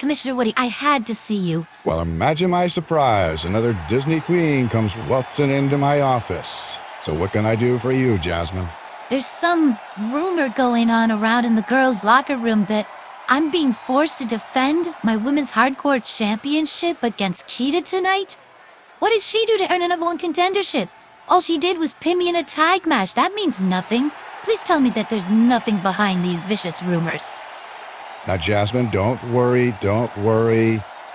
Commissioner Woody, I had to see you. Well, imagine my surprise. Another Disney queen comes waltzing into my office. So what can I do for you, Jasmine? There's some rumor going on around in the girls' locker room that I'm being forced to defend my women's hardcore championship against Cheetah tonight. What did she do to earn a #1 contendership? All she did was pin me in a tag match. That means nothing. Please tell me that there's nothing behind these vicious rumors. Now, Jasmine, don't worry.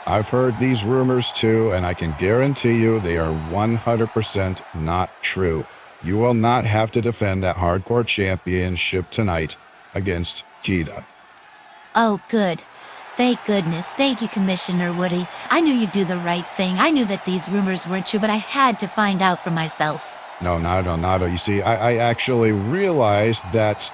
I've heard these rumors too, and I can guarantee you they are 100% not true. You will not have to defend that hardcore championship tonight against Cheetah. Oh, good. Thank goodness. Thank you, Commissioner Woody. I knew you'd do the right thing. I knew that these rumors weren't true, but I had to find out for myself. No, Nado. You see, I actually realized that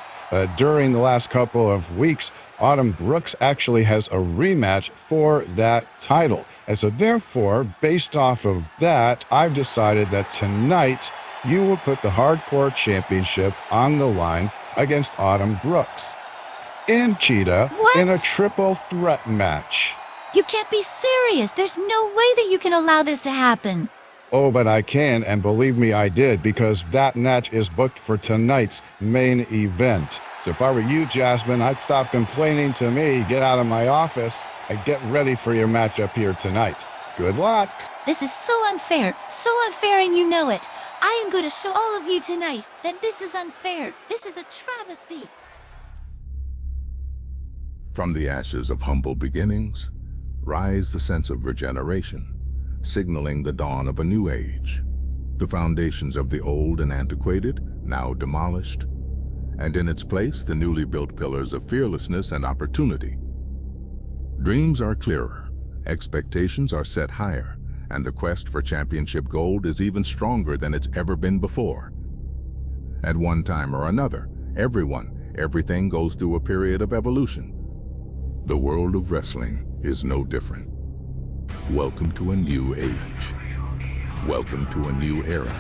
during the last couple of weeks, Autumn Brooks actually has a rematch for that title. And so therefore, based off of that, I've decided that tonight you will put the Hardcore Championship on the line against Autumn Brooks and Cheetah in a triple threat match. You can't be serious. There's no way that you can allow this to happen. Oh, but I can, and believe me, I did, because that match is booked for tonight's main event. So if I were you, Jasmine, I'd stop complaining to me, get out of my office, and get ready for your matchup here tonight. Good luck. This is so unfair, and you know it. I am going to show all of you tonight that this is unfair. This is a travesty. From the ashes of humble beginnings, rise the sense of regeneration, signaling the dawn of a new age. The foundations of the old and antiquated, now demolished, and in its place the newly built pillars of fearlessness and opportunity. Dreams are clearer, expectations are set higher, and the quest for championship gold is even stronger than it's ever been before. At one time or another, everything goes through a period of evolution. The world of wrestling is no different. Welcome to a new age. Welcome to a new era.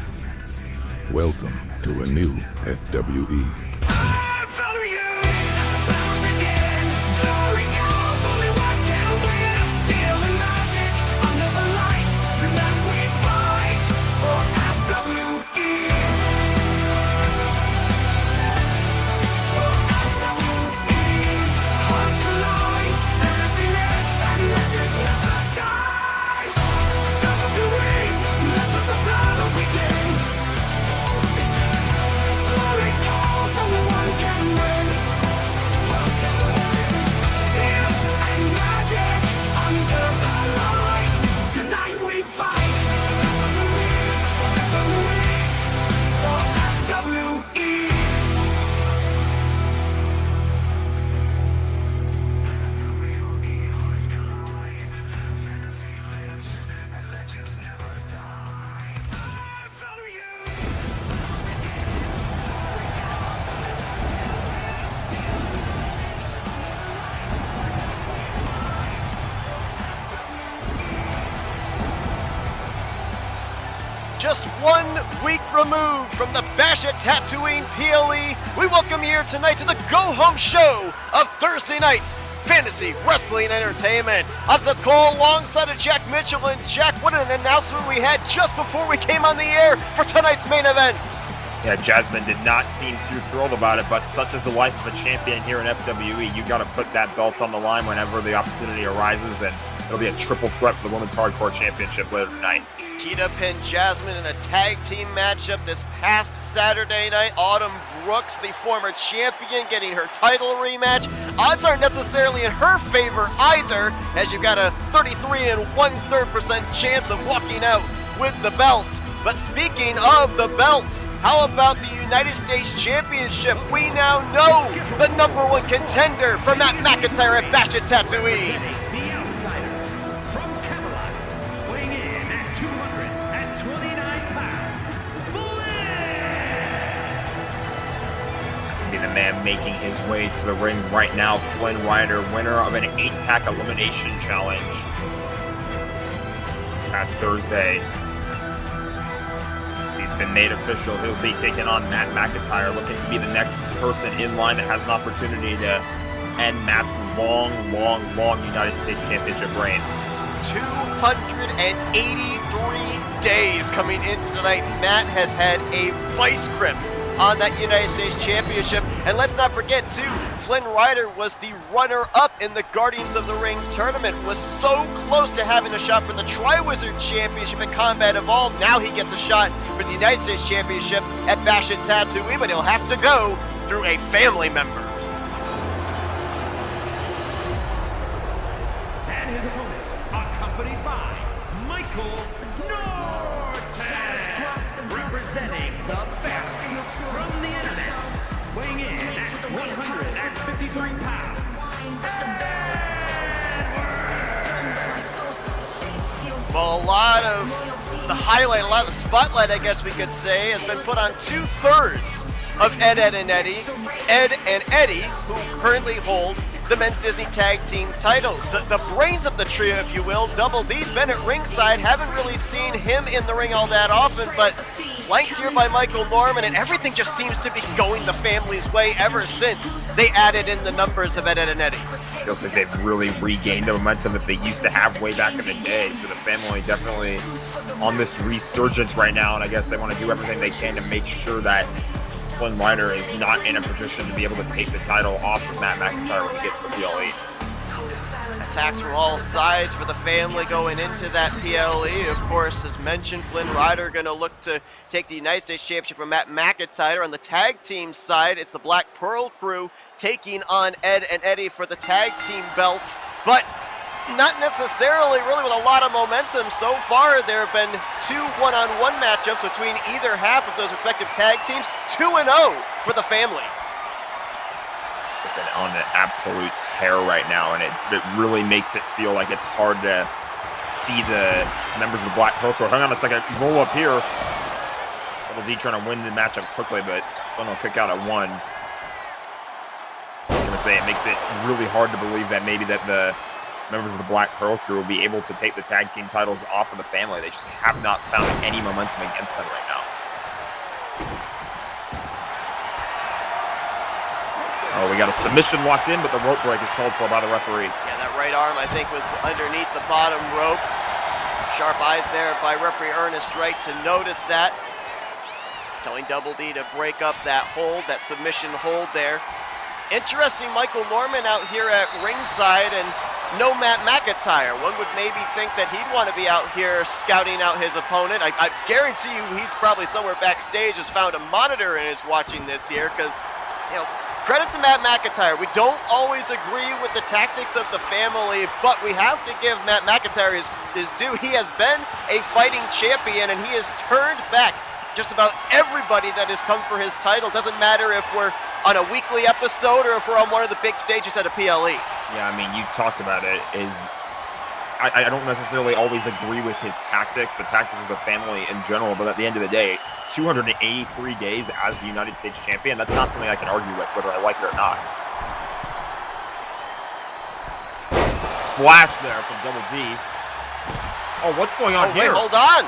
Welcome to a new FWE. Just 1 week removed from the Bash at Tatooine PLE, we welcome you here tonight to the go-home show of Thursday night's Fantasy Wrestling Entertainment. I'm Seth Cole alongside of Jack Mitchell, and Jack, what an announcement we had just before we came on the air for tonight's main event. Yeah, Jasmine did not seem too thrilled about it, but such is the life of a champion here in FWE. You got to put that belt on the line whenever the opportunity arises, and it'll be a triple threat for the Women's Hardcore Championship later tonight. Cheetah pinned Jasmine in a tag team matchup this past Saturday night. Autumn Brooks, the former champion, getting her title rematch. Odds aren't necessarily in her favor either, as you've got a 33 1/3% chance of walking out with the belt. But speaking of the belts, how about the United States Championship? We now know the #1 contender for Matt McIntyre at Bash at Tatooine. The man making his way to the ring right now, Flynn Rider, winner of an 8-pack elimination challenge past Thursday. See, it's been made official. He'll be taking on Matt McIntyre, looking to be the next person in line that has an opportunity to end Matt's long United States Championship reign. 283 days coming into tonight. Matt has had a vice grip on that United States Championship. And let's not forget, too, Flynn Rider was the runner-up in the Guardians of the Ring tournament, was so close to having a shot for the Triwizard Championship at Combat Evolved. Now he gets a shot for the United States Championship at Bash at Tatooine, but he'll have to go through a family member. And his opponent, accompanied by Michael Norton, representing the best from the internet, weighing in at 153 pounds. Well, a lot of the highlight, a lot of the spotlight, I guess we could say, has been put on 2/3 of Ed, Edd and Eddy. Ed and Eddy, who currently hold the men's Disney Tag Team titles. The brains of the trio, if you will. Double D's been at ringside. Haven't really seen him in the ring all that often, but flanked here by Michael Norman, and everything just seems to be going the family's way ever since they added in the numbers of Ed, Edd and Eddy. Feels like they've really regained the momentum that they used to have way back in the day. So the family definitely on this resurgence right now, and I guess they want to do everything they can to make sure that Flynn Rider is not in a position to be able to take the title off of Matt McIntyre when he gets to PLE. Attacks from all sides for the family going into that PLE. Of course, as mentioned, Flynn Rider going to look to take the United States Championship from Matt McIntyre. On the tag team side, it's the Black Pearl crew taking on Ed and Eddy for the tag team belts, but not necessarily really with a lot of momentum. So far, there have been 2 one-on-one matchups between either half of those respective tag teams. 2-0 for the family. They've been on an absolute tear right now, and it really makes it feel like it's hard to see the members of the Black Pearl Crew. Hang on a second, roll up here. Double D trying to win the matchup quickly, but Flynn will kick out at 1. I'm going to say it makes it really hard to believe that maybe that the members of the Black Pearl Crew will be able to take the tag team titles off of the family. They just have not found any momentum against them right now. Oh, we got a submission locked in, but the rope break is called for by the referee. Yeah, that right arm, I think, was underneath the bottom rope. Sharp eyes there by referee Ernest Wright to notice that. Telling Double D to break up that hold, that submission hold there. Interesting, Michael Norman out here at ringside, and no Matt McIntyre. One would maybe think that he'd want to be out here scouting out his opponent. I guarantee you he's probably somewhere backstage, has found a monitor and is watching this here, because, you know, credit to Matt McIntyre. We don't always agree with the tactics of the family, but we have to give Matt McIntyre his due. He has been a fighting champion, and he has turned back just about everybody that has come for his title. Doesn't matter if we're on a weekly episode or if we're on one of the big stages at a PLE. Yeah, I mean, you talked about it. I don't necessarily always agree with his tactics, the tactics of the family in general, but at the end of the day, 283 days as the United States champion, that's not something I can argue with, whether I like it or not. Splash there from Double D. Oh, what's going on here? Wait, hold on.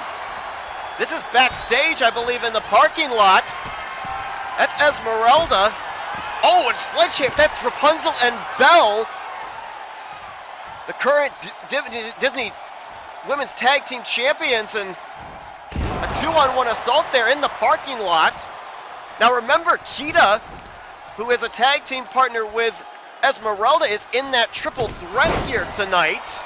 This is backstage, I believe, in the parking lot. That's Esmeralda. Oh, and Sledgehammer, that's Rapunzel and Belle, the current Disney Women's Tag Team Champions, and a 2-on-1 assault there in the parking lot. Now remember, Kita, who is a tag team partner with Esmeralda, is in that triple threat here tonight.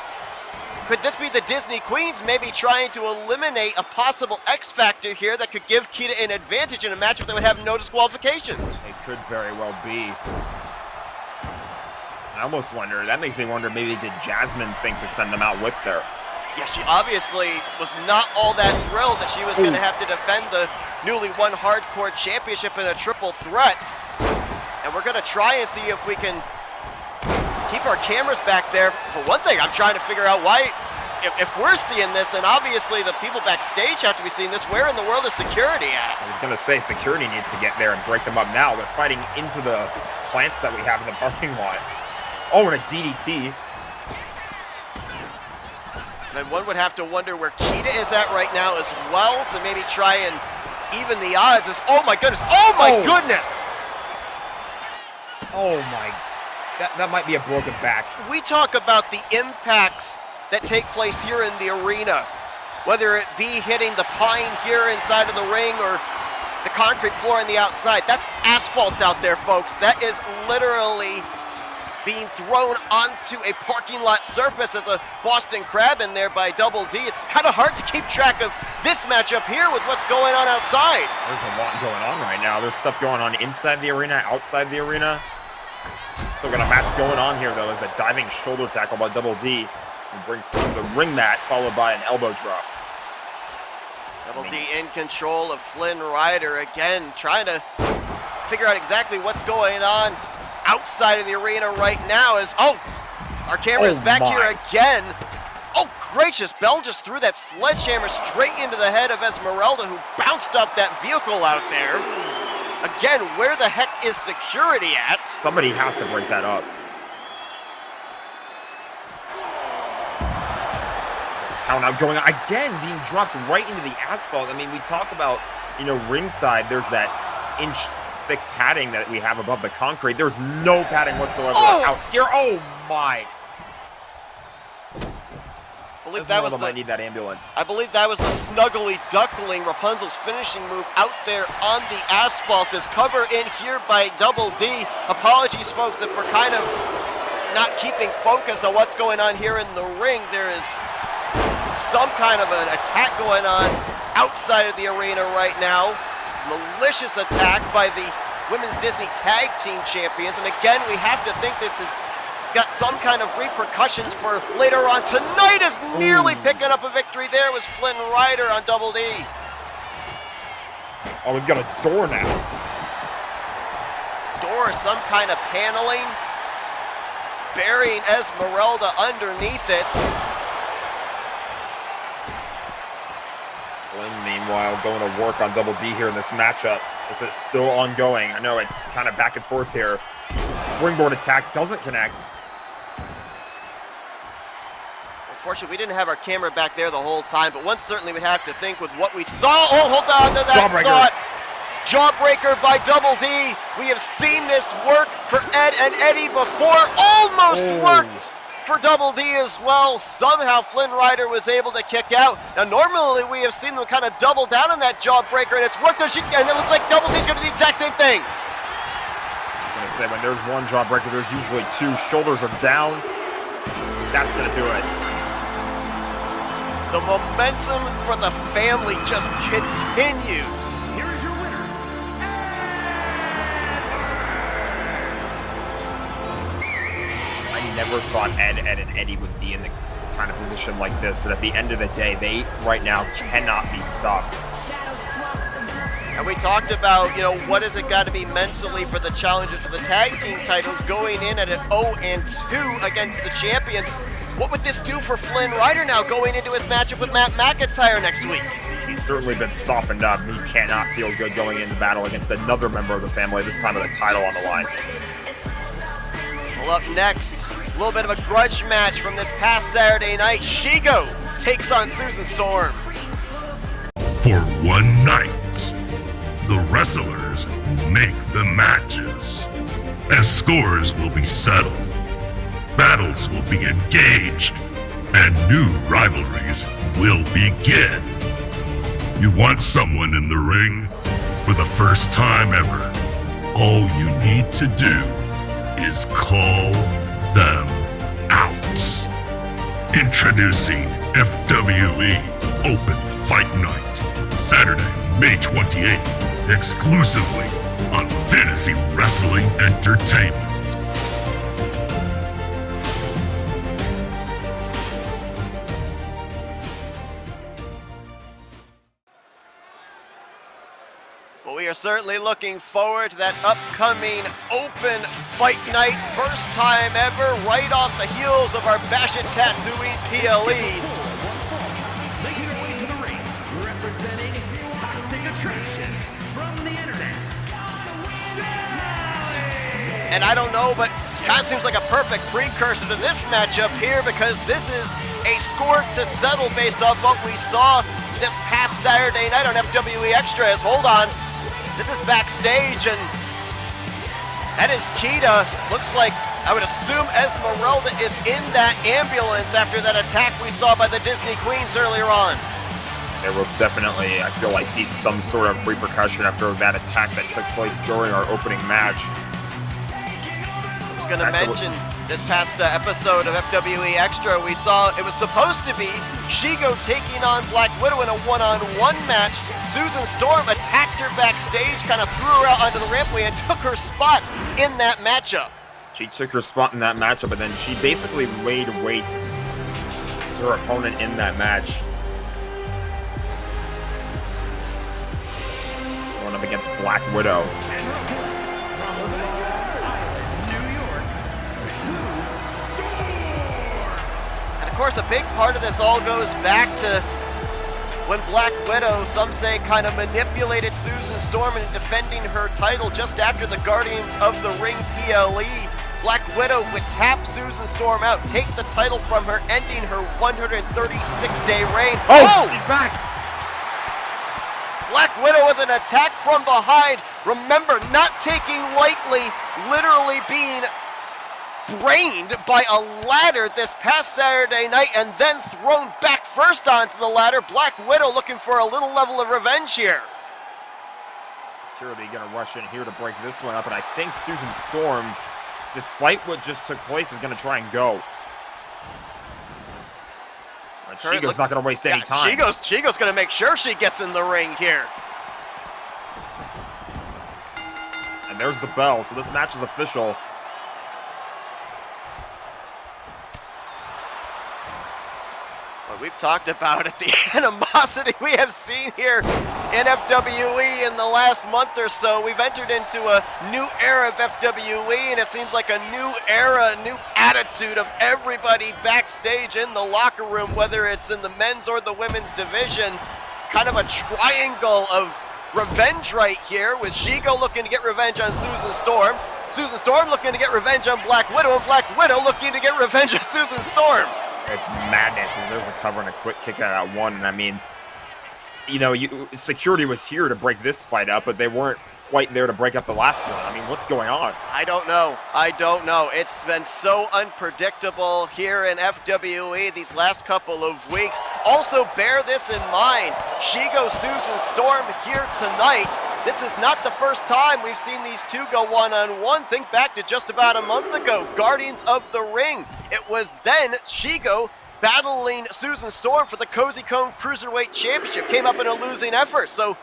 Could this be the Disney Queens maybe trying to eliminate a possible X Factor here that could give Kita an advantage in a matchup that would have no disqualifications? It could very well be. I almost wonder, that makes me wonder, maybe did Jasmine think to send them out with her? Yeah, she obviously was not all that thrilled that she was going to have to defend the newly won Hardcore Championship in a triple threat. And we're going to try and see if we can keep our cameras back there. For one thing, I'm trying to figure out why, if we're seeing this, then obviously the people backstage have to be seeing this. Where in the world is security at? I was going to say, security needs to get there and break them up now. They're fighting into the plants that we have in the parking lot. Oh, and a DDT. And one would have to wonder where Kita is at right now as well, to maybe try and even the odds. Oh my goodness! Oh my goodness! Oh my that might be a broken back. We talk about the impacts that take place here in the arena, whether it be hitting the pine here inside of the ring or the concrete floor on the outside. That's asphalt out there, folks. That is literally being thrown onto a parking lot surface as a Boston Crab in there by Double D. It's kind of hard to keep track of this matchup here with what's going on outside. There's a lot going on right now. There's stuff going on inside the arena, outside the arena. Still got a match going on here, though, as a diving shoulder tackle by Double D. And bring from the ring mat, followed by an elbow drop. Double D in control of Flynn Rider again, trying to figure out exactly what's going on outside of the arena right now. Our camera's back here again. Oh, gracious, Bell just threw that sledgehammer straight into the head of Esmeralda, who bounced off that vehicle out there. Again, where the heck is security at? Somebody has to break that up. Count out going on again, being dropped right into the asphalt. I mean, we talk about, ringside, there's that inch thick padding that we have above the concrete. There's no padding whatsoever out here. Oh my. I believe that was might need that ambulance. I believe that was the snuggly duckling, Rapunzel's finishing move out there on the asphalt. Is cover in here by Double D. Apologies, folks, if we're kind of not keeping focus on what's going on here in the ring. There is some kind of an attack going on outside of the arena right now. Malicious attack by the Women's Disney Tag Team Champions. And again, we have to think this has got some kind of repercussions for later on tonight, as nearly picking up a victory there was Flynn Rider on Double D. Oh, we've got a door now. Door, some kind of paneling, burying Esmeralda underneath it. Flynn, meanwhile, going to work on Double D here in this matchup. This is still ongoing. I know it's kind of back and forth here. Springboard attack doesn't connect. Unfortunately, we didn't have our camera back there the whole time, but one certainly would have to think with what we saw. Oh, hold on to that thought. Jawbreaker by Double D. We have seen this work for Ed and Eddie before. Almost worked for Double D as well. Somehow Flynn Rider was able to kick out. Now, normally we have seen them kind of double down on that Jawbreaker, and it's worked. And it looks like Double D's going to do the exact same thing. I was going to say, when there's one Jawbreaker, there's usually two. Shoulders are down. That's going to do it. The momentum for the family just continues. Here is your winner, I never thought Ed and Eddie would be in the kind of position like this, but at the end of the day, they right now cannot be stopped. And we talked about, what has it got to be mentally for the challenges for the tag team titles going in at an 0-2 against the champions. What would this do for Flynn Rider now going into his matchup with Matt McIntyre next week? He's certainly been softened up. He cannot feel good going into battle against another member of the family, this time with a title on the line. Well, up next, a little bit of a grudge match from this past Saturday night. Shigo takes on Susan Storm. For one night, the wrestlers make the matches, as scores will be settled, battles will be engaged, and new rivalries will begin. You want someone in the ring for the first time ever? All you need to do is call them out. Introducing FWE Open Fight Night, Saturday, May 28th, exclusively on Fantasy Wrestling Entertainment. Well, we are certainly looking forward to that upcoming Open Fight Night. First time ever, right off the heels of our Bash It Tatooine PLE. making her way to the ring, representing Toxic Attraction from the internet. And I don't know, but kind of seems like a perfect precursor to this matchup here, because this is a score to settle based off what we saw this past Saturday night on FWE Extras. Hold on. This is backstage, and that is Kita. Looks like I would assume Esmeralda is in that ambulance after that attack we saw by the Disney Queens earlier on. There will definitely, I feel like, be some sort of repercussion after that attack that took place during our opening match. I was going to mention this past episode of FWE Extra, we saw it was supposed to be Shigo taking on Black Widow in a one-on-one match. Susan Storm attacked her backstage, kind of threw her out onto the rampway and took her spot in that matchup. She took her spot in that matchup, and then she basically laid waste to her opponent in that match. Going up against Black Widow. And of course, a big part of this all goes back to when Black Widow, some say, kind of manipulated Susan Storm in defending her title just after the Guardians of the Ring PLE. Black Widow would tap Susan Storm out, take the title from her, ending her 136-day reign. Oh! She's back! Black Widow with an attack from behind. Remember, not taking lightly, literally being brained by a ladder this past Saturday night and then thrown back first onto the ladder. Black Widow looking for a little level of revenge here. Surely going to rush in here to break this one up, and I think Susan Storm, despite what just took place, is going to try and go. But Shigo's not going to waste any time. Shigo's going to make sure she gets in the ring here. And there's the bell, so this match is official. What we've talked about it, the animosity we have seen here in FWE in the last month or so. We've entered into a new era of FWE, and it seems like a new era, a new attitude of everybody backstage in the locker room, whether it's in the men's or the women's division. Kind of a triangle of revenge right here, with Shigo looking to get revenge on Susan Storm, Susan Storm looking to get revenge on Black Widow, and Black Widow looking to get revenge on Susan Storm. It's madness, and there's a cover and a quick kick out of that one, and I mean, you know, security was here to break this fight up, but they weren't quite there to break up the last one. I mean, what's going on? I don't know. It's been so unpredictable here in FWE these last couple of weeks. Also, bear this in mind. Shigo, Susan Storm here tonight. This is not the first time we've seen these two go one-on-one. Think back to just about a month ago, Guardians of the Ring. It was then Shigo battling Susan Storm for the Cozy Cone Cruiserweight Championship. Came up in a losing effort, so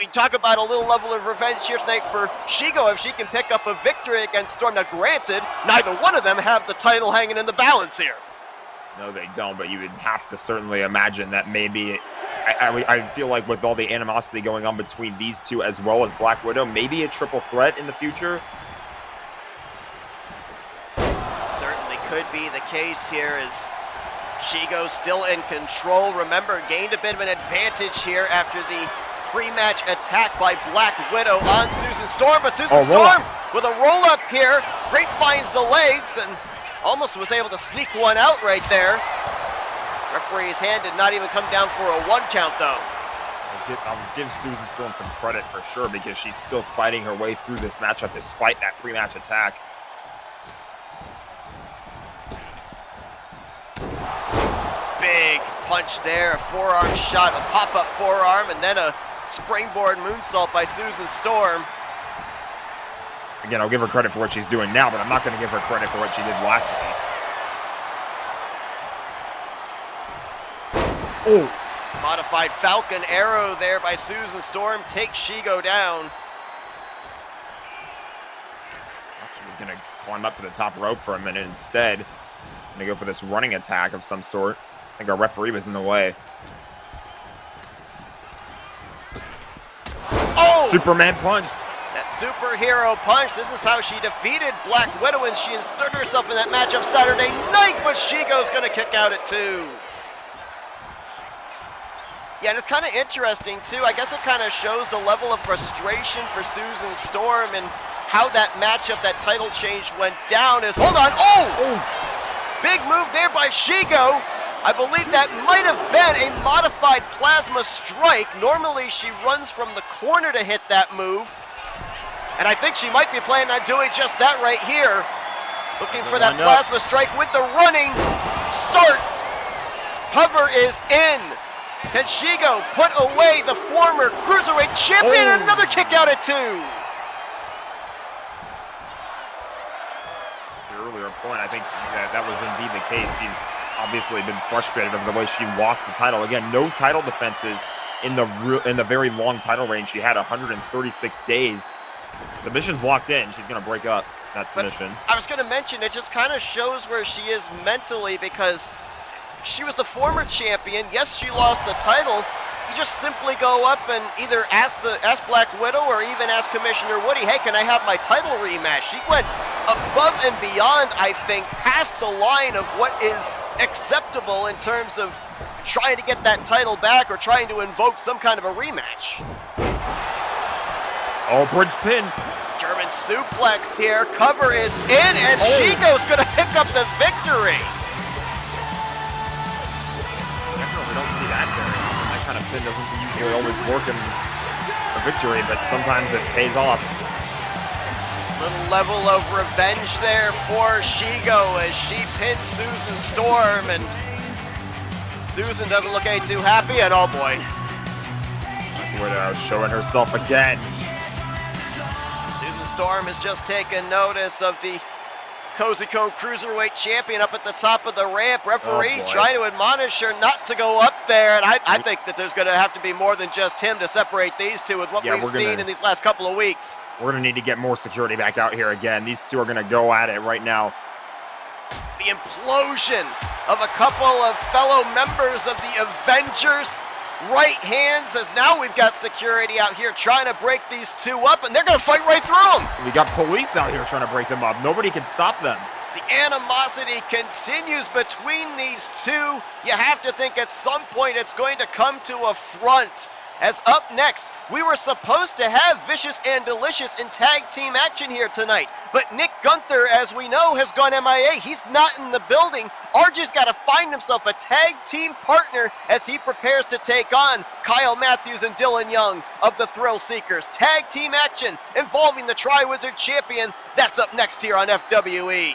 we talk about a little level of revenge here tonight for Shigo if she can pick up a victory against Storm. Now, granted, neither one of them have the title hanging in the balance here. No, they don't, but you would have to certainly imagine that maybe, I feel like with all the animosity going on between these two as well as Black Widow, maybe a triple threat in the future. Certainly could be the case here as Shigo still in control. Remember, gained a bit of an advantage here after the pre-match attack by Black Widow on Susan Storm, but Susan Storm with a roll-up here, grapevines the legs, and almost was able to sneak one out right there. Referee's hand did not even come down for a one count, though. I'll give Susan Storm some credit for sure, because she's still fighting her way through this matchup despite that pre-match attack. Big punch there, a forearm shot, a pop-up forearm, and then a springboard moonsault by Susan Storm. Again, I'll give her credit for what she's doing now, but I'm not going to give her credit for what she did last week. Oh! Modified Falcon Arrow there by Susan Storm takes Shigo down. She was going to climb up to the top rope for a minute instead. Going to go for this running attack of some sort. I think our referee was in the way. Oh! Superman punch. That superhero punch. This is how she defeated Black Widow, and she inserted herself in that matchup Saturday night, but Shigo's going to kick out at 2. Yeah, and it's kind of interesting, too. I guess it kind of shows the level of frustration for Susan Storm and how that matchup, that title change went down is, hold on, oh! Big move there by Shigo. I believe that might have been a modified plasma strike. Normally, she runs from the corner to hit that move. And I think she might be planning on doing just that right here. Looking for that plasma strike with the running start. Cover is in. Can Shigo put away the former Cruiserweight champion? And another kick out at 2. The earlier point, I think that was indeed the case. She's obviously been frustrated over the way she lost the title. Again, no title defenses in the very long title reign. She had 136 days. Submission's locked in. She's going to break up that submission. But I was going to mention, it just kind of shows where she is mentally, because she was the former champion. Yes, she lost the title. You just simply go up and either ask Black Widow or even ask Commissioner Woody, hey, can I have my title rematch? She went above and beyond, I think, past the line of what is acceptable in terms of trying to get that title back or trying to invoke some kind of a rematch. Oh, bridge pin. German suplex here. Cover is in, and Shigo's going to pick up the victory. We don't see that very often. That kind of pin doesn't usually always work in a victory, but sometimes it pays off. Little level of revenge there for Shigo as she pins Susan Storm, and Susan doesn't look any too happy, and oh boy. Widow showing herself again. Susan Storm has just taken notice of the Cozy-Co Cruiserweight champion up at the top of the ramp. Referee trying to admonish her not to go up there, and I think that there's going to have to be more than just him to separate these two with what we've seen in these last couple of weeks. We're going to need to get more security back out here again. These two are going to go at it right now. The implosion of a couple of fellow members of the Avengers. Right hands, as now we've got security out here trying to break these two up, and they're going to fight right through them. We got police out here trying to break them up. Nobody can stop them. The animosity continues between these two. You have to think at some point it's going to come to a front. As up next, we were supposed to have Vicious and Delicious in tag team action here tonight, but Nick Gunther, as we know, has gone MIA. He's not in the building. RJ's got to find himself a tag team partner as he prepares to take on Kyle Matthews and Dylan Young of the Thrill Seekers. Tag team action involving the Tri-Wizard champion. That's up next here on FWE.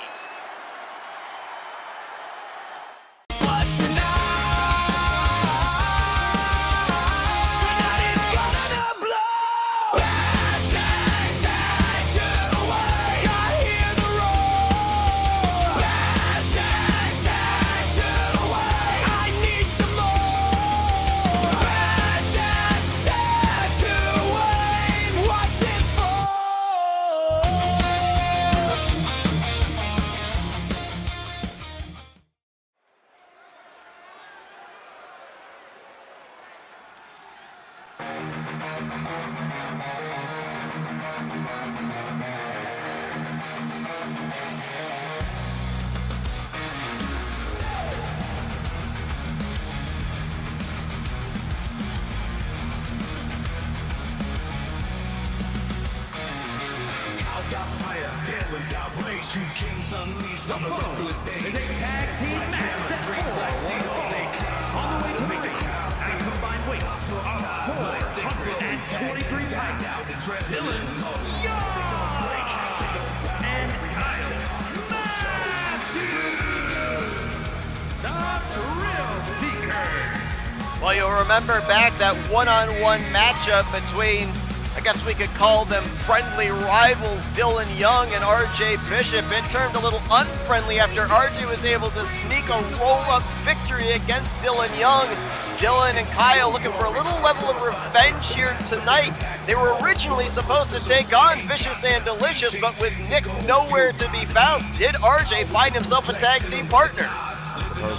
Well, you'll remember back that one-on-one matchup between, I guess we could call them friendly rivals, Dylan Young and RJ Bishop. It turned a little unfriendly after RJ was able to sneak a roll-up victory against Dylan Young. Dylan and Kyle looking for a little level of revenge here tonight. They were originally supposed to take on Vicious and Delicious, but with Nick nowhere to be found, did RJ find himself a tag team partner?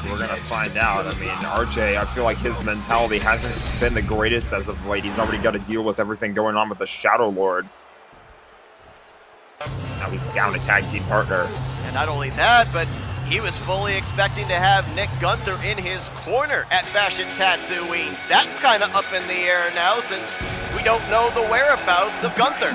We're going to find out. I mean, RJ, I feel like his mentality hasn't been the greatest as of late. He's already got to deal with everything going on with the Shadow Lord. Now he's down a tag team partner. And not only that, but he was fully expecting to have Nick Gunther in his corner at Bash at Tatooine. That's kind of up in the air now since we don't know the whereabouts of Gunther.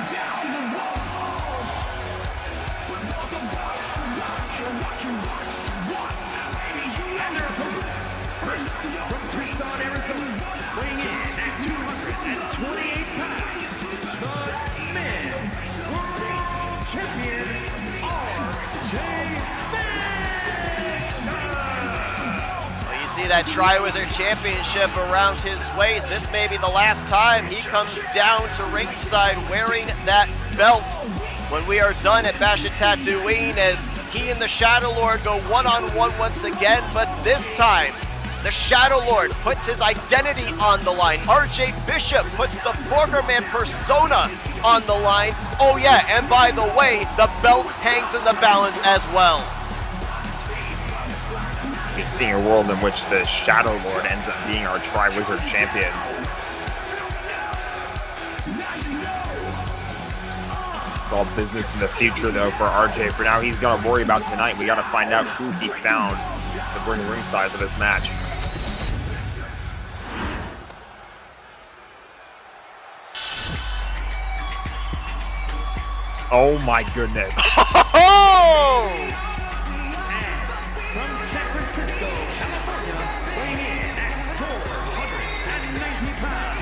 that Tri-Wizard Championship around his waist. This may be the last time he comes down to ringside wearing that belt. When we are done at Bash at Tatooine, as he and the Shadow Lord go one-on-one once again, but this time, the Shadow Lord puts his identity on the line. RJ Bishop puts the Borgerman persona on the line. Oh yeah, and by the way, the belt hangs in the balance as well. You're seeing a world in which the Shadow Lord ends up being our Tri-Wizard champion. It's all business in the future, though, for RJ. For now, he's got to worry about tonight. We got to find out who he found to bring ringside for this match. Oh my goodness. Oh! From San Francisco, California, weighing in at 490 pounds,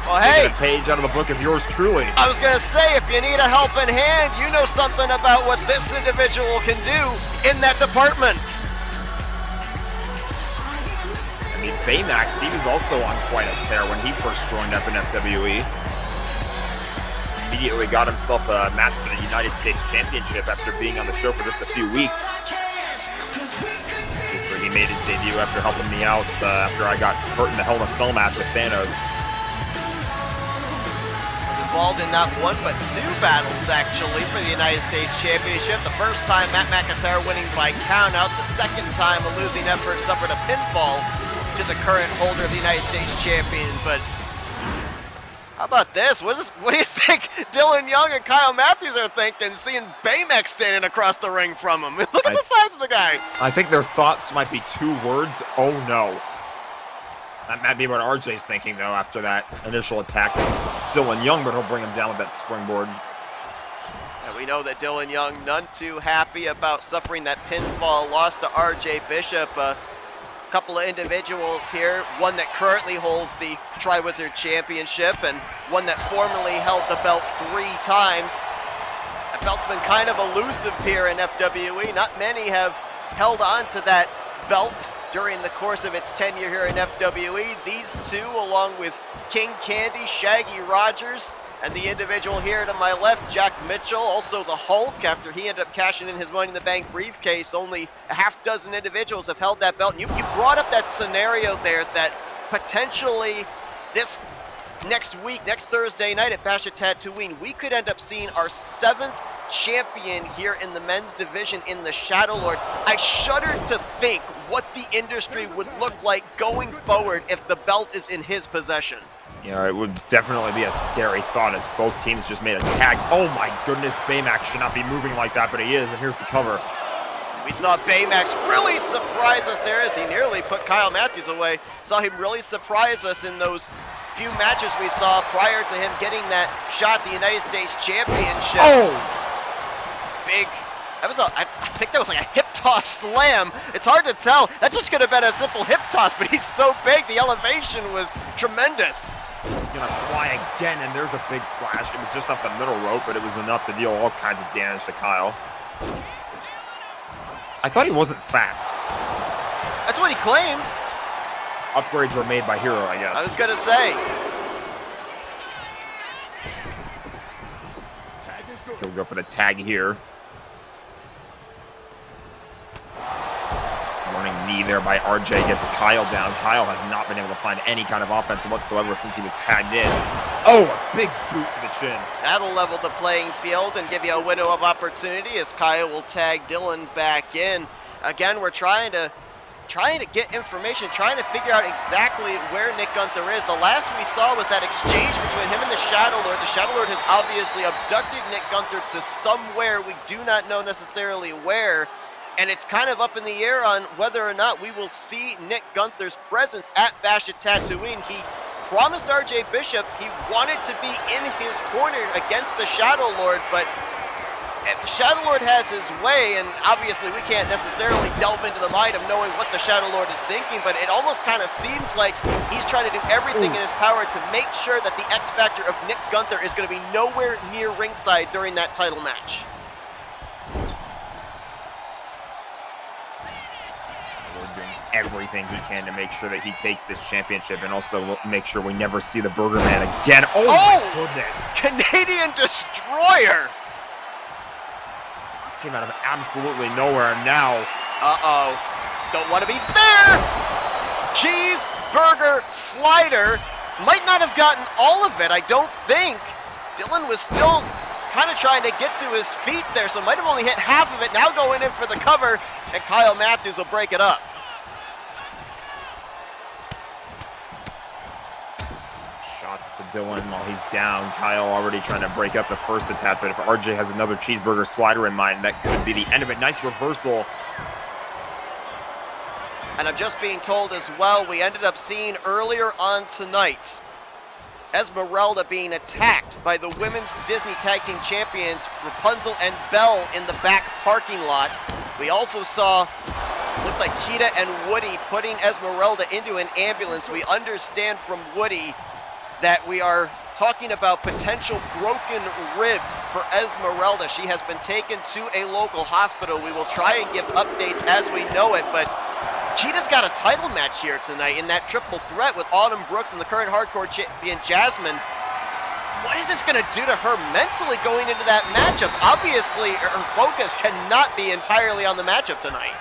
Well, hey, A page out of the book of yours truly. I was gonna say, if you need a helping hand, you know something about what this individual can do in that department. I mean, Baymax, he was also on quite a tear when he first joined up in FWE. Immediately got himself a match for the United States Championship after being on the show for just a few weeks. So he made his debut after helping me out after I got hurt in the Hell in a Cell match with Thanos. Involved in not one but two battles actually for the United States Championship. The first time Matt McIntyre winning by countout. The second time a losing effort suffered a pinfall to the current holder of the United States Champion. But how about this? What do you think Dylan Young and Kyle Matthews are thinking, seeing Baymax standing across the ring from him? Look at the size of the guy. I think their thoughts might be two words: oh no. That might be what RJ's thinking, though, after that initial attack of Dylan Young, but he'll bring him down with that springboard. And we know that Dylan Young none too happy about suffering that pinfall loss to RJ Bishop. Couple of individuals here, one that currently holds the Tri-Wizard Championship and one that formerly held the belt 3 times. That belt's been kind of elusive here in FWE. Not many have held on to that belt during the course of its tenure here in FWE. These two, along with King Candy, Shaggy Rogers, and the individual here to my left, Jack Mitchell, also the Hulk, after he ended up cashing in his Money in the Bank briefcase. Only a half dozen individuals have held that belt. And you brought up that scenario there that potentially this next week, next Thursday night at Bash at Tatooine, we could end up seeing our 7th champion here in the men's division in the Shadow Lord. I shudder to think what the industry would look like going forward if the belt is in his possession. You know, it would definitely be a scary thought as both teams just made a tag. Oh my goodness, Baymax should not be moving like that, but he is, and here's the cover. We saw Baymax really surprise us there as he nearly put Kyle Matthews away. Saw him really surprise us in those few matches we saw prior to him getting that shot at the United States Championship. Oh! Big. That was I think that was like a hip toss slam. It's hard to tell. That just could have been a simple hip toss, but he's so big. The elevation was tremendous. He's gonna fly again, and there's a big splash. It was just off the middle rope, but it was enough to deal all kinds of damage to Kyle. I thought he wasn't fast. That's what he claimed. Upgrades were made by Hero, I guess. I was gonna say. Okay, we'll go for the tag here. Running knee there by RJ gets Kyle down. Kyle has not been able to find any kind of offense whatsoever since he was tagged in. Oh, a big boot to the chin. That'll level the playing field and give you a window of opportunity as Kyle will tag Dylan back in. Again, we're trying to get information, trying to figure out exactly where Nick Gunther is. The last we saw was that exchange between him and the Shadow Lord. The Shadow Lord has obviously abducted Nick Gunther to somewhere. We do not know necessarily where. And it's kind of up in the air on whether or not we will see Nick Gunther's presence at Bash at Tatooine. He promised RJ Bishop he wanted to be in his corner against the Shadow Lord, but if the Shadow Lord has his way, and obviously we can't necessarily delve into the mind of knowing what the Shadow Lord is thinking, but it almost kind of seems like he's trying to do everything in his power to make sure that the X Factor of Nick Gunther is going to be nowhere near ringside during that title match. doing everything he can to make sure that he takes this championship and also make sure we never see the Burger Man again. Oh, my goodness. Canadian Destroyer. Came out of absolutely nowhere now. Uh-oh. Don't want to be there. Cheeseburger slider. Might not have gotten all of it, I don't think. Dylan was still kind of trying to get to his feet there, so might have only hit half of it. Now going in for the cover, and Kyle Matthews will break it up. Shots to Dylan while he's down. Kyle already trying to break up the first attack, but if RJ has another cheeseburger slider in mind, that could be the end of it. Nice reversal. And I'm just being told as well, we ended up seeing earlier on tonight Esmeralda being attacked by the Women's Disney Tag Team Champions Rapunzel and Belle in the back parking lot. We also saw, looked like Kita and Woody putting Esmeralda into an ambulance. We understand from Woody that we are talking about potential broken ribs for Esmeralda. She has been taken to a local hospital. We will try and give updates as we know it, but Cheetah's got a title match here tonight in that triple threat with Autumn Brooks and the current hardcore champion Jasmine. What is this going to do to her mentally going into that matchup? Obviously, her focus cannot be entirely on the matchup tonight.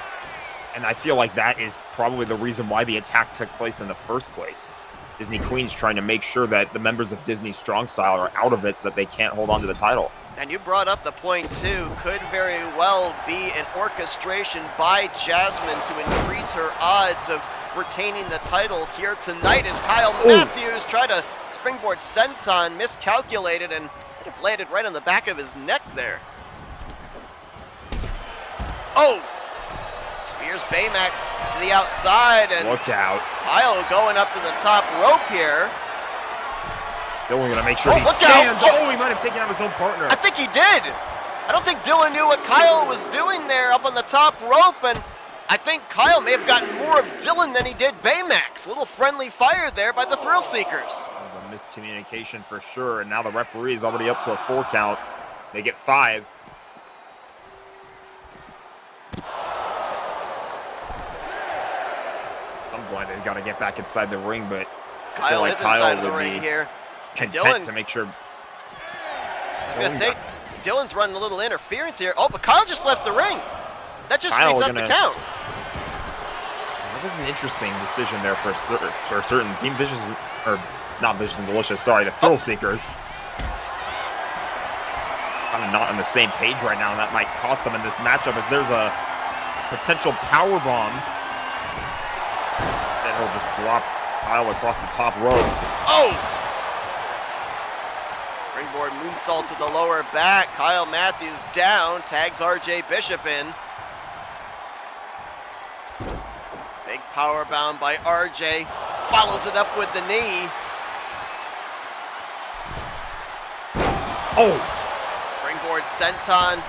And I feel like that is probably the reason why the attack took place in the first place. Disney Queen's trying to make sure that the members of Disney Strong Style are out of it so that they can't hold on to the title. And you brought up the point too, could very well be an orchestration by Jasmine to increase her odds of retaining the title here tonight as Kyle Matthews tried to springboard senton, miscalculated, and it landed right on the back of his neck there. Oh! Spears Baymax to the outside, and look out. Kyle going up to the top rope here. Dylan gonna make sure he look stands. out. Oh, he might have taken out his own partner. I think he did. I don't think Dylan knew what Kyle was doing there up on the top rope, and I think Kyle may have gotten more of Dylan than he did Baymax. A little friendly fire there by the Thrill Seekers. A miscommunication for sure, and now the referee is already up to a 4 count. They get 5. At some point, they've got to get back inside the ring, but Kyle like is inside of the would ring be here. And content Dylan, to make sure. I was going to say, Dylan's running a little interference here. Oh, but Kyle just left the ring. That just Kyle reset the count. That was an interesting decision there for a certain team. Vicious, or not Vicious and Delicious, sorry, the Thrill Seekers. Kind of not on the same page right now, and that might cost them in this matchup as there's a potential power bomb. Then he'll just drop Kyle across the top rope. Oh! Springboard moonsault to the lower back. Kyle Matthews down, tags RJ Bishop in. Big power bomb by RJ. Follows it up with the knee. Oh! Springboard senton.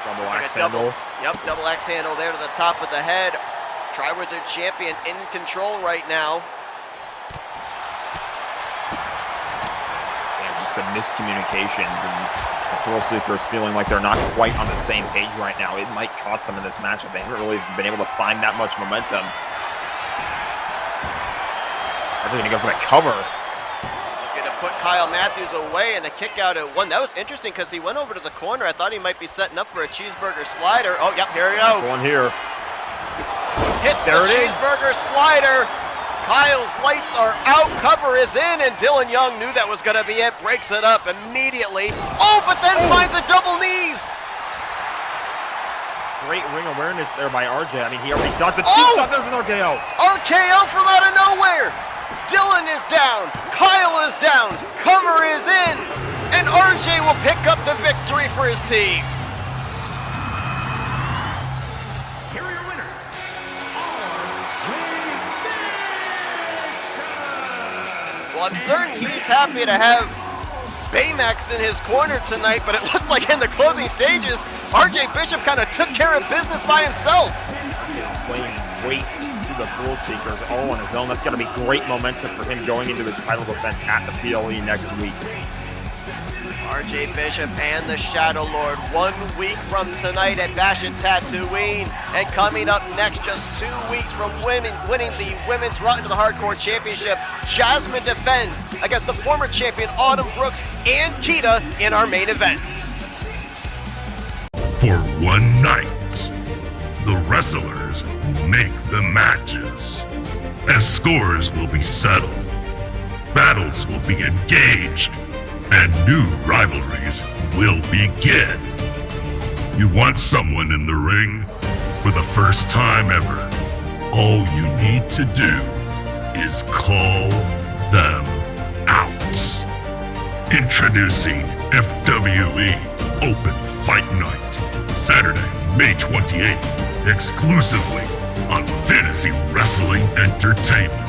Double Like axe a double. handle. Yep, double axe handle there to the top of the head. Tri-Wizard champion in control right now. And just the miscommunications and the Thrill Seekers feeling like they're not quite on the same page right now. It might cost them in this matchup. They haven't really been able to find that much momentum. Are they going to go for the cover? Looking to put Kyle Matthews away and a kick out at 1. That was interesting because he went over to the corner. I thought he might be setting up for a cheeseburger slider. Oh, yep, here we go. One here. Hits There the it is. cheeseburger slider. Kyle's lights are out, cover is in, and Dylan Young knew that was going to be it. Breaks it up immediately. Oh, but then finds a double knees. Great ring awareness there by RJ. I mean, he already got the Oh! cheap shot. There's an RKO. RKO from out of nowhere. Dylan is down. Kyle is down. Cover is in. And RJ will pick up the victory for his team. Here are your winners. Well, I'm certain he's happy to have Baymax in his corner tonight, but it looked like in the closing stages, RJ Bishop kind of took care of business by himself. Playing weight to the Thrill Seekers all on his own. That's going to be great momentum for him going into his title defense at the PLE next week. RJ Bishop and the Shadow Lord 1 week from tonight at Bash at Tatooine. And coming up next, just 2 weeks from winning the Women's Route into the Hardcore Championship, Jasmine defends against the former champion Autumn Brooks and Kita in our main event. For one night, the wrestlers make the matches. As scores will be settled, battles will be engaged, and new rivalries will begin. You want someone in the ring? For the first time ever, all you need to do is call them out. Introducing FWE Open Fight Night, Saturday, May 28th, exclusively on Fantasy Wrestling Entertainment.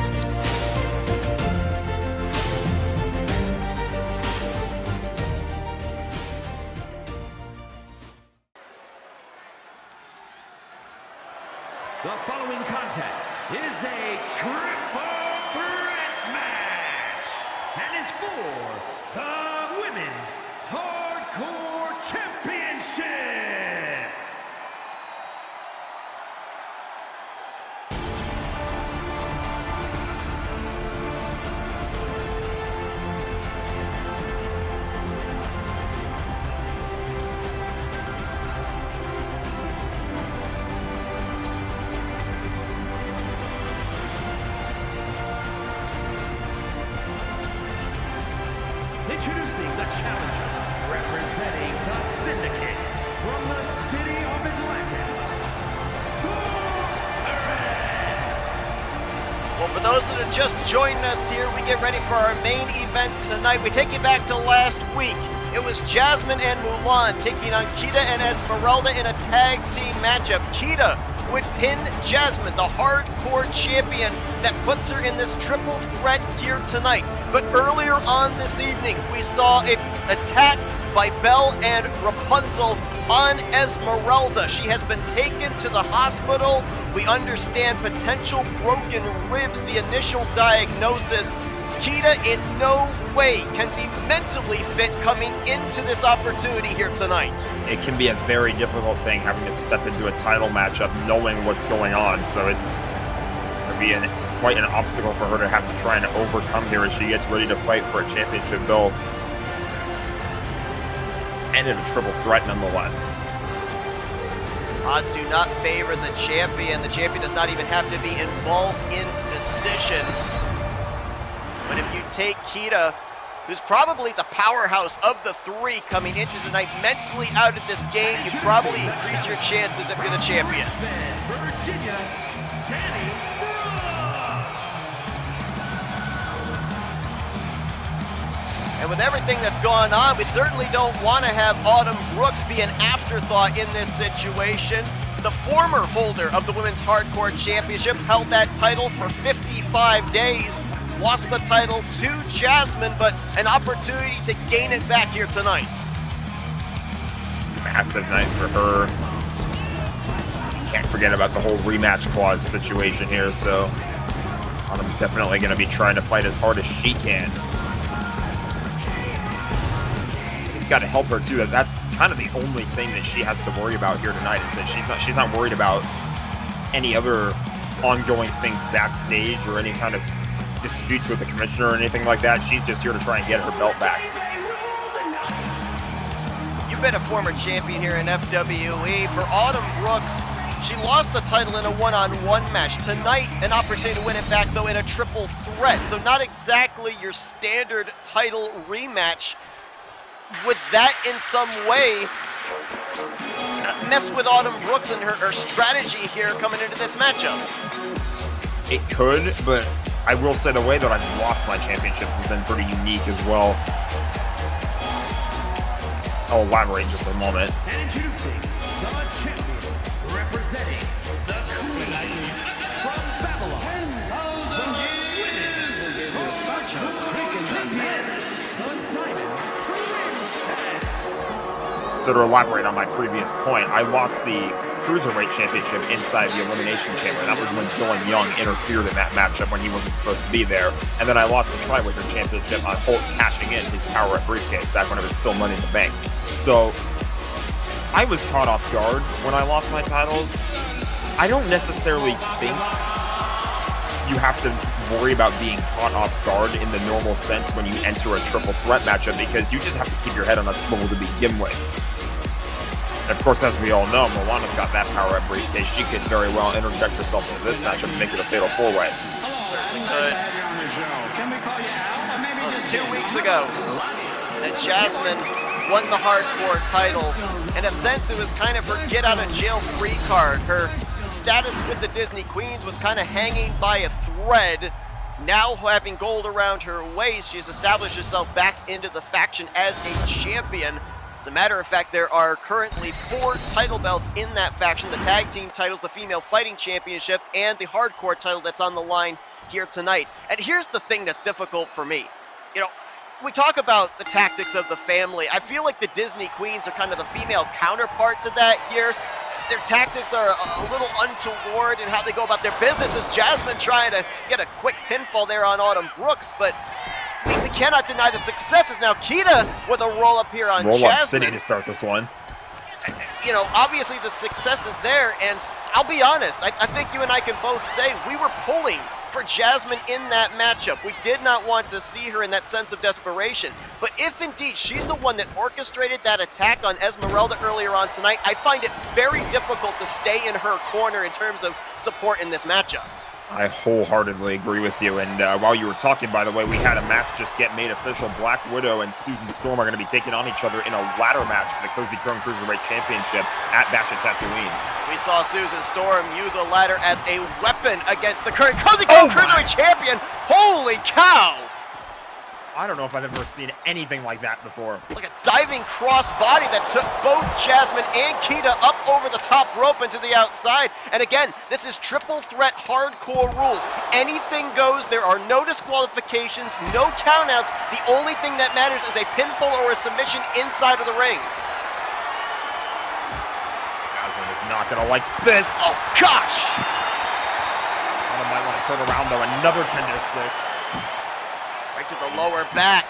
The following contest is a triple threat match and is for the Women's Hardcore Championship. Introducing the challenger, representing the Syndicate from the city of Atlantis, Sorceress! Well, for those that are just joining us here, we get ready for our main event tonight. We take you back to last week. It was Jasmine and Mulan taking on Kita and Esmeralda in a tag team matchup. Kita would pin Jasmine, the hardcore champion, that puts her in this triple threat here tonight. But earlier on this evening, we saw an attack by Belle and Rapunzel on Esmeralda. She has been taken to the hospital. We understand potential broken ribs, the initial diagnosis. Kita in no way can be mentally fit coming into this opportunity here tonight. It can be a very difficult thing having to step into a title matchup knowing what's going on. So it's going to be quite an obstacle for her to have to try and overcome here as she gets ready to fight for a championship belt. And in a triple threat nonetheless. Odds do not favor the champion. The champion does not even have to be involved in decision. But if you take Kita, who's probably the powerhouse of the three coming into tonight, mentally out of this game, you probably increase your chances if you're the champion. Virginia, Danny Brooks! And with everything that's going on, we certainly don't want to have Autumn Brooks be an afterthought in this situation. The former holder of the Women's Hardcore Championship held that title for 55 days. Lost the title to Jasmine, but an opportunity to gain it back here tonight. Massive night for her. Can't forget about the whole rematch clause situation here, so I'm definitely going to be trying to fight as hard as she can. It's got to help her too. That's kind of the only thing that she has to worry about here tonight, is that she's not worried about any other ongoing things backstage or any kind of disputes with the commissioner or anything like that. She's just here to try and get her belt back. You've been a former champion here in FWE. For Autumn Brooks, she lost the title in a one-on-one match. Tonight, an opportunity to win it back, though, in a triple threat. So not exactly your standard title rematch. Would that in some way mess with Autumn Brooks and her strategy here coming into this matchup? It could, but I will say the way that I've lost my championships has been pretty unique as well. I'll elaborate in just a moment. And introducing the champion, representing the Queen from Babylon, the Women's Hardcore Champion, the Diamond Princess, So to elaborate on my previous point, I lost the Cruiserweight Championship inside the Elimination Chamber. That was when Dylan Young interfered in that matchup when he wasn't supposed to be there. And then I lost the Tri-Wizard Championship on Hulk cashing in his Power Up briefcase back when it was still Money in the Bank. So I was caught off guard when I lost my titles. I don't necessarily think you have to worry about being caught off guard in the normal sense when you enter a triple threat matchup, because you just have to keep your head on a swivel to begin with. And of course, as we all know, Milana's got that Power Up briefcase. She could very well interject herself into this matchup and make it a fatal four-way. Certainly could. Well, it was 2 weeks ago that Jasmine won the hardcore title. In a sense, it was kind of her get-out-of-jail-free card. Her status with the Disney Queens was kind of hanging by a thread. Now, having gold around her waist, she's established herself back into the faction as a champion. As a matter of fact, there are currently 4 title belts in that faction: the tag team titles, the female fighting championship, and the hardcore title that's on the line here tonight. And here's the thing that's difficult for me. You know, we talk about the tactics of the family. I feel like the Disney Queens are kind of the female counterpart to that here. Their tactics are a little untoward in how they go about their business, as Jasmine trying to get a quick pinfall there on Autumn Brooks, but we cannot deny the successes. Now Kita with a roll up here on Jasmine. Roll up City to start this one. You know, obviously the success is there, and I'll be honest, I think you and I can both say we were pulling for Jasmine in that matchup. We did not want to see her in that sense of desperation, but if indeed she's the one that orchestrated that attack on Esmeralda earlier on tonight, I find it very difficult to stay in her corner in terms of support in this matchup. I wholeheartedly agree with you. And while you were talking, by the way, we had a match just get made official. Black Widow and Susan Storm are going to be taking on each other in a ladder match for the Cozy Chrome Cruiserweight Championship at Bash at Tatooine. We saw Susan Storm use a ladder as a weapon against the current Cozy Chrome Cruiserweight Champion. Holy cow! I don't know if I've ever seen anything like that before. Like a diving crossbody that took both Jasmine and Kita up over the top rope and to the outside. And again, this is triple threat hardcore rules. Anything goes. There are no disqualifications, no countouts. The only thing that matters is a pinfall or a submission inside of the ring. Jasmine is not going to like this. Oh, gosh! Autumn might want to turn around, though. Another kendo stick. Right to the lower back.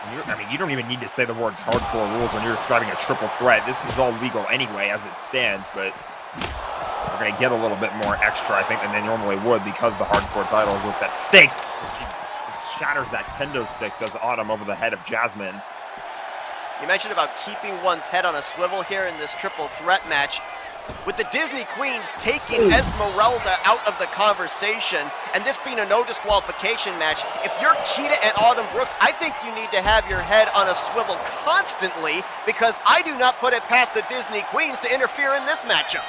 I mean, you don't even need to say the words hardcore rules when you're describing a triple threat. This is all legal anyway as it stands, but we're going to get a little bit more extra, I think, than they normally would because the hardcore title is what's at stake. She just shatters that kendo stick, does Autumn over the head of Jasmine. You mentioned about keeping one's head on a swivel here in this triple threat match. With the Disney Queens taking Esmeralda out of the conversation, and this being a no disqualification match, if you're Kita and Autumn Brooks, I think you need to have your head on a swivel constantly, because I do not put it past the Disney Queens to interfere in this matchup.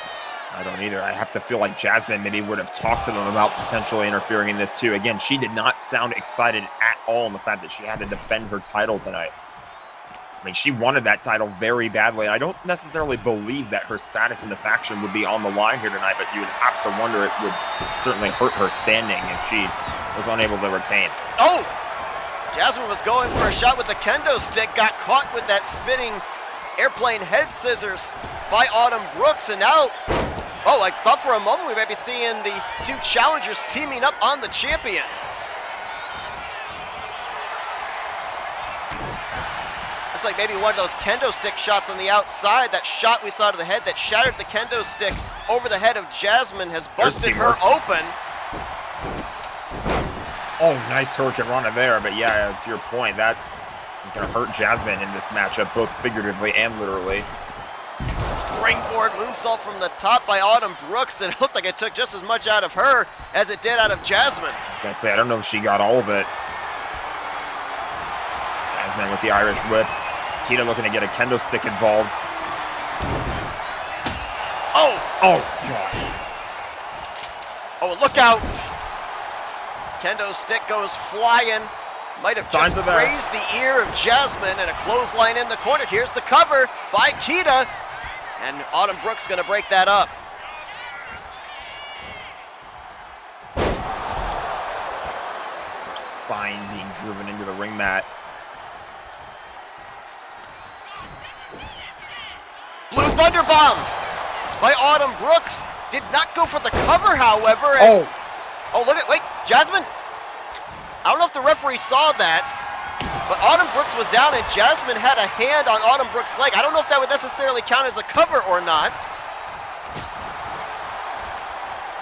I don't either. I have to feel like Jasmine maybe would have talked to them about potentially interfering in this too. Again, she did not sound excited at all in the fact that she had to defend her title tonight. I mean, she wanted that title very badly. I don't necessarily believe that her status in the faction would be on the line here tonight, but you would have to wonder it would certainly hurt her standing if she was unable to retain. Oh! Jasmine was going for a shot with the kendo stick, got caught with that spinning airplane head scissors by Autumn Brooks, and now, oh, I thought for a moment we might be seeing the two challengers teaming up on the champion. Looks like maybe one of those kendo stick shots on the outside. That shot we saw to the head that shattered the kendo stick over the head of Jasmine has busted her open. Oh, nice Hurricane Rana there, but yeah, to your point, that is going to hurt Jasmine in this matchup, both figuratively and literally. Springboard moonsault from the top by Autumn Brooks, and it looked like it took just as much out of her as it did out of Jasmine. I was going to say, I don't know if she got all of it. Jasmine with the Irish whip. Kita looking to get a kendo stick involved. Oh! Oh, gosh. Oh, look out! Kendo stick goes flying. Might have just grazed the ear of Jasmine, and a clothesline in the corner. Here's the cover by Kita, and Autumn Brooks gonna break that up. Her spine being driven into the ring mat. Thunderbomb by Autumn Brooks. Did not go for the cover, however. And, oh, wait, Jasmine. I don't know if the referee saw that, but Autumn Brooks was down and Jasmine had a hand on Autumn Brooks' leg. I don't know if that would necessarily count as a cover or not.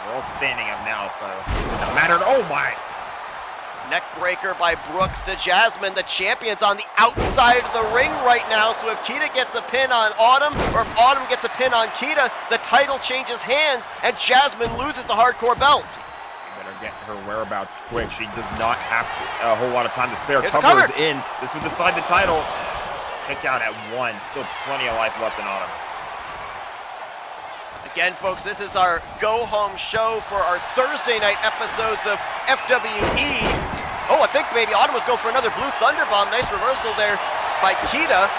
They're all standing up now, so it doesn't matter. Oh my! Neck breaker by Brooks to Jasmine. The champion's on the outside of the ring right now, so if Kita gets a pin on Autumn, or if Autumn gets a pin on Kita, the title changes hands and Jasmine loses the hardcore belt. Better get her whereabouts quick. She does not have a whole lot of time to spare. Here's Cover is covered. in. This would decide the title. Kick out at 1. Still plenty of life left in Autumn. Again, folks, this is our go-home show for our Thursday night episodes of FWE. Oh, I think maybe Autumn was going for another Blue Thunderbomb. Nice reversal there by Kita.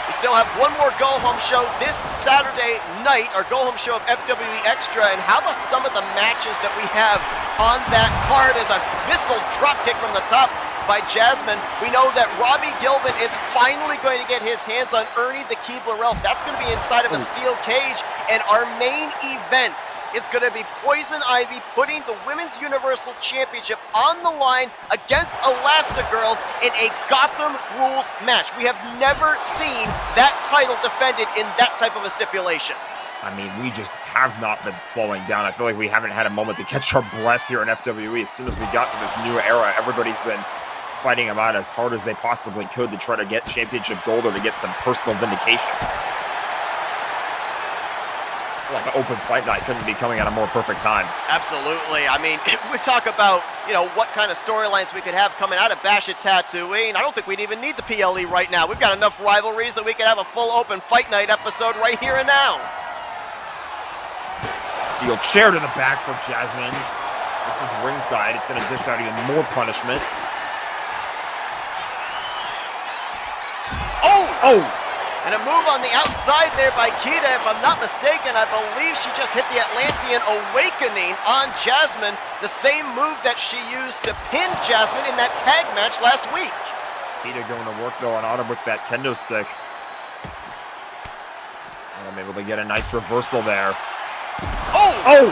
We still have one more go-home show this Saturday night, our go-home show of FWE Extra. And how about some of the matches that we have on that card? As a missile dropkick from the top by Jasmine. We know that Robbie Gilbin is finally going to get his hands on Ernie the Keebler Elf. That's going to be inside of a steel cage. And our main event is going to be Poison Ivy putting the Women's Universal Championship on the line against Elastigirl in a Gotham Rules match. We have never seen that title defended in that type of a stipulation. I mean, we just have not been slowing down. I feel like we haven't had a moment to catch our breath here in FWE. As soon as we got to this new era, everybody's been fighting them out as hard as they possibly could to try to get championship gold or to get some personal vindication. Like an open fight night couldn't be coming at a more perfect time. Absolutely. I mean, we talk about, what kind of storylines we could have coming out of Bash at Tatooine. I don't think we'd even need the PLE right now. We've got enough rivalries that we could have a full open fight night episode right here and now. Steel chair to the back for Jasmine. This is ringside. It's going to dish out even more punishment. Oh! And a move on the outside there by Kita. If I'm not mistaken, I believe she just hit the Atlantean Awakening on Jasmine, the same move that she used to pin Jasmine in that tag match last week. Kita going to work, though, on Autumn with that kendo stick. And I'm able to get a nice reversal there. Oh!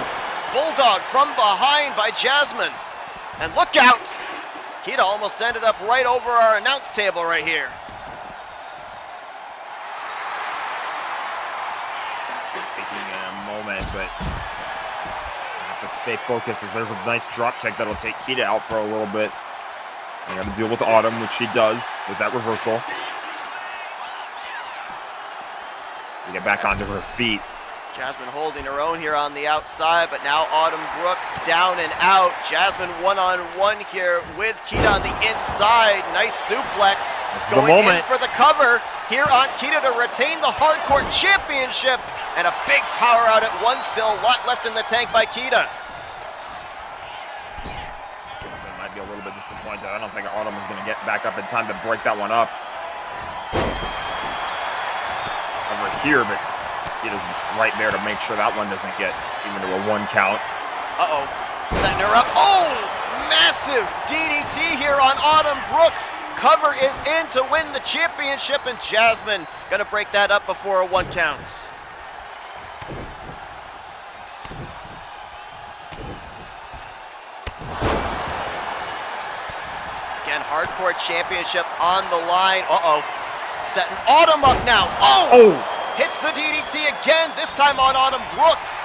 Bulldog from behind by Jasmine. And look out! Kita almost ended up right over our announce table right here. But have to stay focused as there's a nice drop kick that'll take Kita out for a little bit. I got to deal with Autumn, which she does with that reversal. To get back onto her feet. Jasmine holding her own here on the outside, but now Autumn Brooks down and out. Jasmine one-on-one here with Kita on the inside. Nice suplex. Going in for the cover here on Kita to retain the Hardcore Championship. And a big power out at 1 still. A lot left in the tank by Kita. I might be a little bit disappointed. I don't think Autumn is going to get back up in time to break that one up. Over here, but Kita's right there to make sure that one doesn't get even to a 1 count. Uh-oh. Setting her up. Oh! Massive DDT here on Autumn Brooks. Cover is in to win the championship, and Jasmine going to break that up before a 1 count. Again, Hardcore Championship on the line. Uh-oh. Setting Autumn up now. Oh! Hits the DDT again, this time on Autumn Brooks.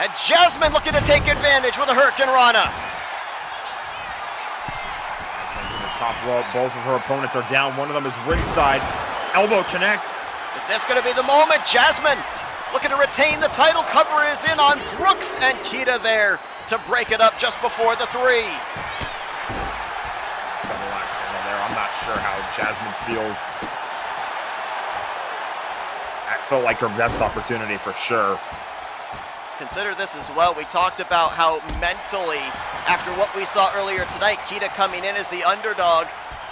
And Jasmine looking to take advantage with a Hurricane Rana. Jasmine to the top rope. Both of her opponents are down. One of them is ringside. Elbow connects. Is this going to be the moment? Jasmine looking to retain the title. Cover is in on Brooks, and Kita there to break it up just before the 3. Double axe handle there. I'm not sure how Jasmine feels. That felt like her best opportunity for sure. Consider this as well. We talked about how mentally, after what we saw earlier tonight, Kita coming in as the underdog.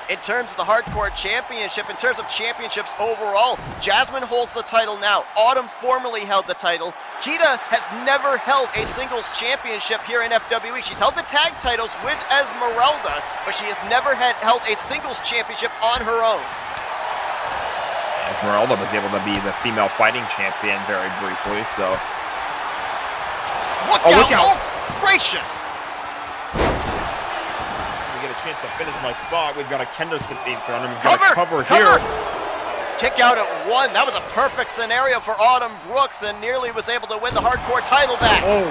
In terms of the Hardcore Championship, in terms of championships overall, Jasmine holds the title now. Autumn formerly held the title. Kita has never held a singles championship here in FWE. She's held the tag titles with Esmeralda, but she has never held a singles championship on her own. Esmeralda was able to be the female fighting champion very briefly, so. Look Oh, out! look out. Oh, gracious! We get a chance to finish my thought. We've got a kendo stick being thrown, and we've got Cover! a cover Cover! here. Kick out at 1. That was a perfect scenario for Autumn Brooks, and nearly was able to win the hardcore title back. Oh.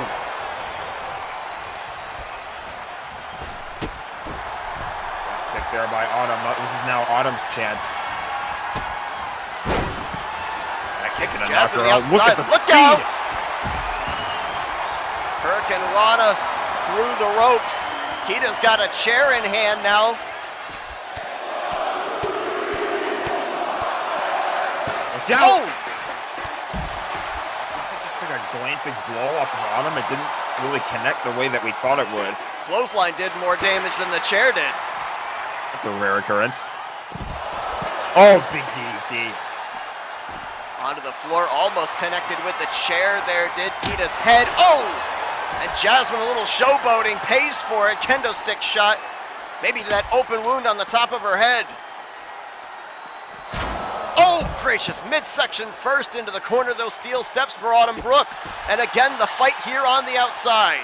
Kick there by Autumn. This is now Autumn's chance. That kick's gonna knock Jasmine her to the out. Look outside. at the Look speed. out! Hurricane Rana through the ropes. Kita's got a chair in hand now. Look out. Oh! It just took a glancing blow off of Autumn. It didn't really connect the way that we thought it would. Clothesline did more damage than the chair did. That's a rare occurrence. Oh, big DDT. Onto the floor, almost connected with the chair there, did Kita's head. Oh! And Jasmine, a little showboating, pays for it. Kendo stick shot. Maybe to that open wound on the top of her head. Oh, gracious. Midsection first into the corner of those steel steps for Autumn Brooks. And again, the fight here on the outside.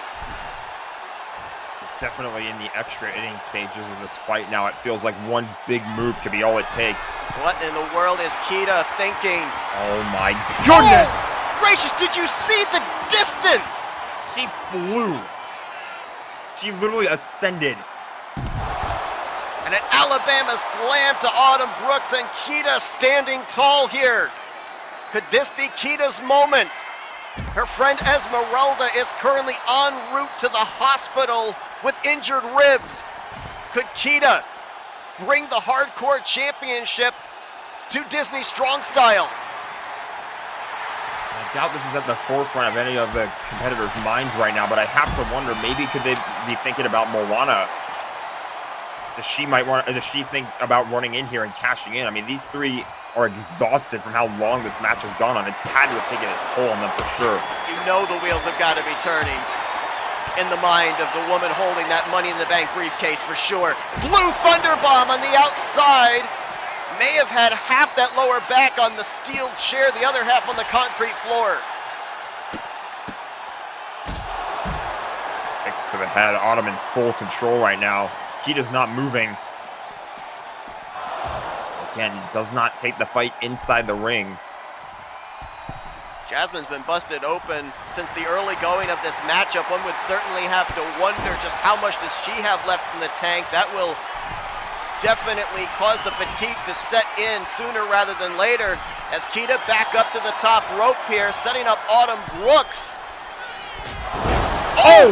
Definitely in the extra inning stages of this fight now. It feels like one big move could be all it takes. What in the world is Kita thinking? Oh my goodness! Oh, gracious, did you see the distance? She flew. She literally ascended. And an Alabama slam to Autumn Brooks, and Kita standing tall here. Could this be Kita's moment? Her friend Esmeralda is currently en route to the hospital with injured ribs. Could Kita bring the hardcore championship to Disney Strong Style? I doubt this is at the forefront of any of the competitors' minds right now, but I have to wonder, maybe could they be thinking about Moana? Does she think about running in here and cashing in? I mean, these three are exhausted from how long this match has gone on. It's had to have taken its toll on them for sure. You know the wheels have got to be turning in the mind of the woman holding that Money in the Bank briefcase for sure. Blue Thunder Bomb on the outside. May have had half that lower back on the steel chair, the other half on the concrete floor. Kicks to the head. Autumn in full control right now. Kita's not moving. Again, does not take the fight inside the ring. Jasmine's been busted open since the early going of this matchup. One would certainly have to wonder just how much does she have left in the tank. That will definitely cause the fatigue to set in sooner rather than later as Kita back up to the top rope here, setting up Autumn Brooks. Oh!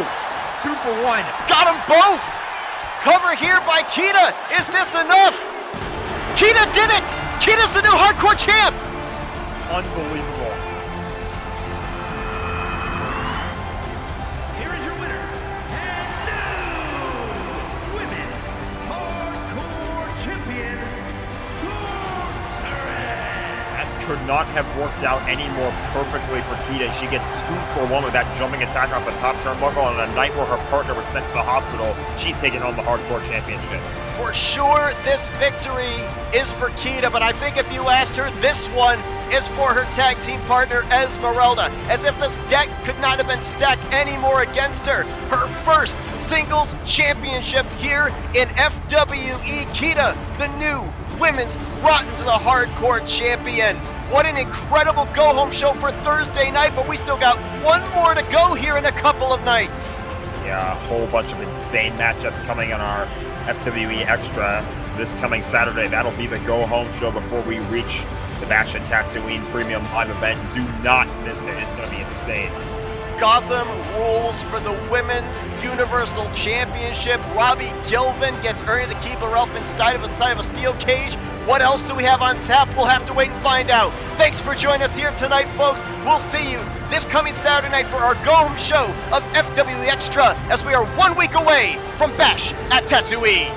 2 for 1. Got them both! Cover here by Kita. Is this enough? Kita did it! Kita's the new hardcore champ! Unbelievable. Here is your winner, and new Women's Hardcore Champion, Sorceress. That could not have worked out any more perfectly for Kita. She gets 2 for 1 with that jumping attack off the top turnbuckle on a night where her partner was sent to the hospital. She's taking home the hardcore championship. For sure, this victory is for Kita, but I think if you asked her, this one is for her tag team partner, Esmeralda. As if this deck could not have been stacked any more against her. Her first singles championship here in FWE. Kita, the new women's Rotten to the Hardcore champion. What an incredible go-home show for Thursday night, but we still got one more to go here in a couple of nights. Yeah, a whole bunch of insane matchups coming on our FWE Extra this coming Saturday. That'll be the go-home show before we reach the Bash at Tatooine Premium Live event. Do not miss it. It's going to be insane. Gotham rules for the Women's Universal Championship. Robbie Gilvin gets Ernie the Keebler Elfman inside of a steel cage. What else do we have on tap? We'll have to wait and find out. Thanks for joining us here tonight, folks. We'll see you this coming Saturday night for our go-home show of FWE Extra as we are 1 week away from Bash at Tatooine.